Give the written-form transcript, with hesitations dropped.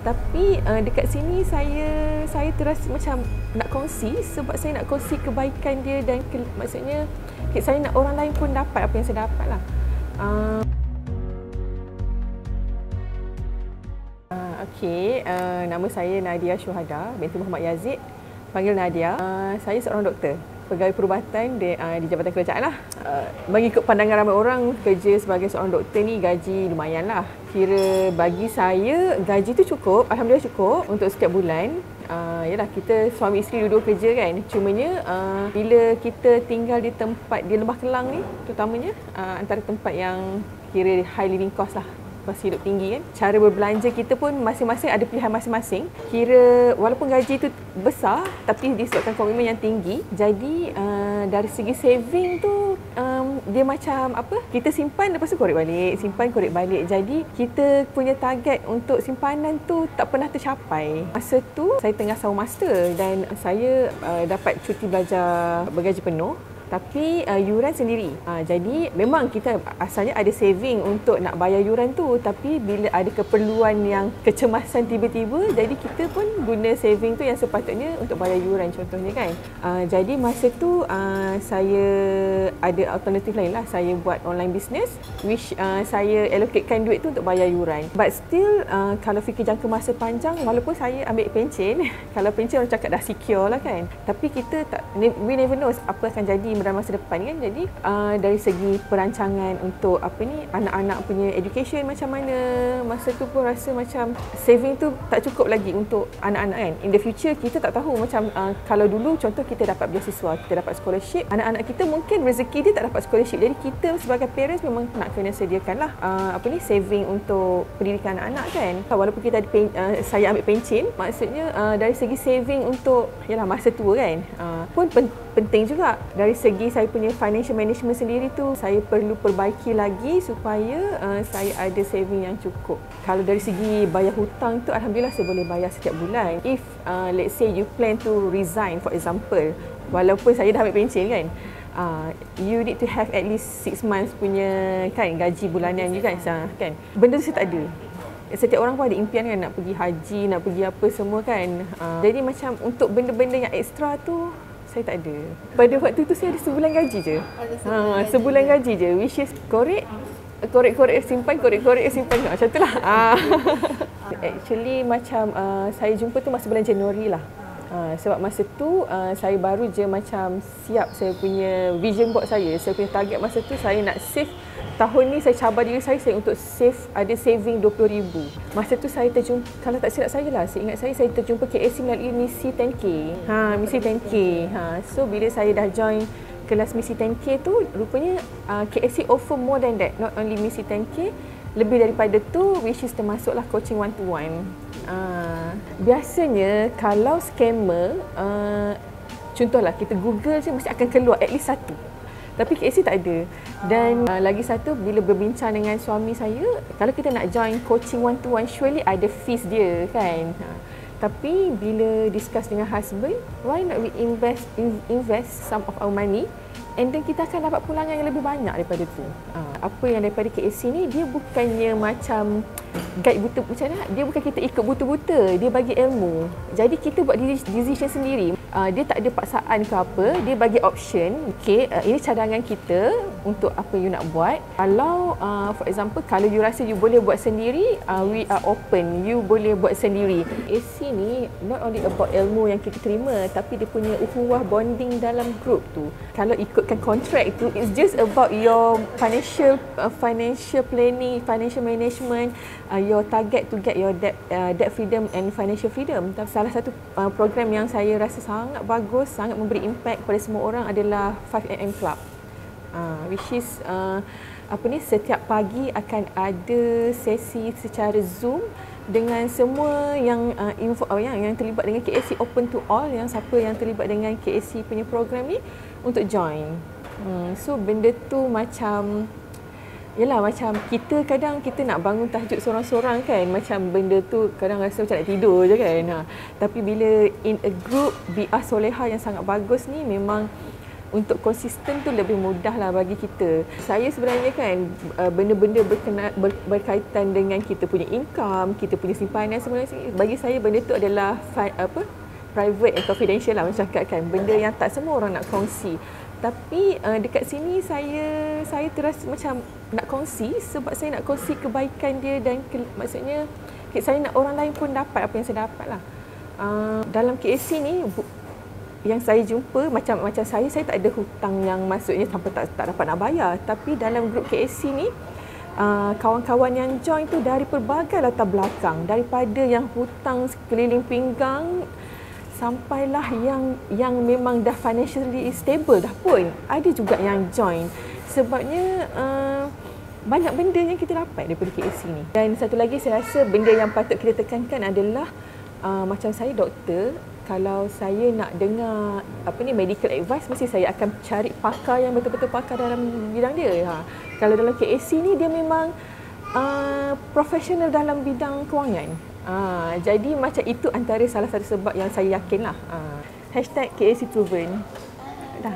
Tapi dekat sini saya terasa macam nak kongsi sebab saya nak kongsi kebaikan dia dan maksudnya saya nak orang lain pun dapat apa yang saya dapat lah. Okey, nama saya Nadia Syuhada binti Muhammad Yazid, panggil Nadia. Saya seorang doktor, pegawai perubatan di Jabatan Kerajaan lah. Mengikut pandangan ramai orang, kerja sebagai seorang doktor ni gaji lumayan lah. Kira bagi saya, gaji tu cukup, alhamdulillah cukup untuk setiap bulan. Yalah, kita suami isteri dua-dua kerja kan. Cumanya bila kita tinggal di tempat di Lembah Kelang ni, terutamanya antara tempat yang kira high living cost lah, kos hidup tinggi kan. Cara berbelanja kita pun masing-masing ada pilihan masing-masing. Kira walaupun gaji tu besar tapi disebabkan komitmen yang tinggi, jadi dari segi saving tu dia macam apa? Kita simpan lepas tu korek balik, simpan korek balik. Jadi kita punya target untuk simpanan tu tak pernah tercapai. Masa tu saya tengah sahur master dan saya dapat cuti belajar bergaji penuh. Tapi yuran sendiri. Jadi memang kita asalnya ada saving untuk nak bayar yuran tu, tapi bila ada keperluan yang kecemasan tiba-tiba, jadi kita pun guna saving tu yang sepatutnya untuk bayar yuran contohnya kan. Jadi masa tu saya ada alternatif lain lah. Saya buat online business which saya allocatekan duit tu untuk bayar yuran. But still kalau fikir jangka masa panjang, walaupun saya ambil pencen, kalau pencen orang cakap dah secure lah kan. Tapi kita tak, we never know apa akan jadi dalam masa depan kan. Jadi dari segi perancangan untuk anak-anak punya education macam mana, masa tu pun rasa macam saving tu tak cukup lagi untuk anak-anak kan. In the future kita tak tahu macam kalau dulu contoh kita dapat beasiswa, kita dapat scholarship, anak-anak kita mungkin rezeki dia tak dapat scholarship. Jadi kita sebagai parents memang nak kena sediakanlah saving untuk pendidikan anak-anak kan. Walaupun kita ada saya ambil pencen, maksudnya dari segi saving untuk yalah masa tua kan pun penting juga. Dari segi saya punya financial management sendiri tu, saya perlu perbaiki lagi supaya saya ada saving yang cukup. Kalau dari segi bayar hutang tu, alhamdulillah saya boleh bayar setiap bulan. If let's say you plan to resign for example, walaupun saya dah ambil pencen kan, you need to have at least 6 months punya kan gaji bulanan juga kan. Benda tu saya tak ada. Setiap orang pun ada impian kan, nak pergi haji, nak pergi apa semua kan. Jadi macam untuk benda-benda yang ekstra tu saya tak ada. Pada waktu tu saya ada sebulan gaji je. Sebulan gaji je, which is korek simpan, korek simpan. Macam tu lah. Actually macam saya jumpa tu masa bulan Januari lah. Sebab masa tu saya baru je macam siap saya punya vision board saya punya target masa tu saya nak save. Tahun ni saya cabar diri saya untuk save, ada saving 20,000. Masa tu saya terjumpa, kalau tak silap saya lah, seingat saya terjumpa KSC melalui misi 10K. Misi 10K. So bila saya dah join kelas misi 10K tu, rupanya KSC offer more than that. Not only misi 10K, lebih daripada tu, which is termasuklah coaching one to one. Biasanya kalau scammer, contohlah kita Google je mesti akan keluar at least satu. Tapi KSC tak ada. Dan lagi satu, bila berbincang dengan suami saya, kalau kita nak join coaching one to one, surely ada fees dia kan. Tapi bila discuss dengan husband, why not we invest some of our money and then kita akan dapat pulangan yang lebih banyak daripada tu. Apa yang daripada KSC ni, dia bukannya macam guide buta, macam mana? Dia bukan kita ikut buta-buta, dia bagi ilmu. Jadi kita buat decision sendiri. Dia tak ada paksaan ke apa, dia bagi option. Okay, ini cadangan kita untuk apa you nak buat. Kalau for example, kalau you rasa you boleh buat sendiri, we are open, you boleh buat sendiri. KSC ni not only about ilmu yang kita terima, tapi dia punya ukhuwah bonding dalam group tu. Kalau ikutkan kontrak tu, it's just about your financial planning, financial management, your target to get your debt freedom and financial freedom. Salah satu program yang saya rasa sangat bagus, sangat memberi impact kepada semua orang adalah 5am Club. Which is setiap pagi akan ada sesi secara Zoom dengan semua yang yang terlibat dengan KSC, open to all, yang siapa yang terlibat dengan KSC punya program ni untuk join. So benda tu macam yelah, macam kita kadang kita nak bangun tahajud seorang-seorang kan, macam benda tu kadang rasa macam nak tidur je kan. Tapi bila in a group, bi'ah soleha yang sangat bagus ni, memang untuk konsisten tu lebih mudah lah bagi kita. Saya sebenarnya kan benda-benda berkaitan dengan kita punya income, kita punya simpanan, sebenarnya bagi saya benda tu adalah private and confidential lah, macam cakap kan, benda yang tak semua orang nak kongsi. Tapi dekat sini saya terasa macam nak kongsi sebab saya nak kongsi kebaikan dia dan maksudnya saya nak orang lain pun dapat apa yang saya dapat lah. Dalam KSC ni yang saya jumpa macam saya tak ada hutang yang maksudnya sampai tak dapat nak bayar, tapi dalam grup KSC ni kawan-kawan yang join tu dari pelbagai latar belakang, daripada yang hutang sekeliling pinggang sampailah yang memang dah financially stable dah pun ada juga yang join. Sebabnya banyak benda yang kita dapat daripada KSC ni. Dan satu lagi saya rasa benda yang patut kita tekankan adalah macam saya doktor, kalau saya nak dengar medical advice, mesti saya akan cari pakar yang betul-betul pakar dalam bidang dia. Kalau dalam KSC ni dia memang profesional dalam bidang kewangan. Jadi macam itu antara salah satu sebab yang saya yakin lah. #KSC Proven. Dah.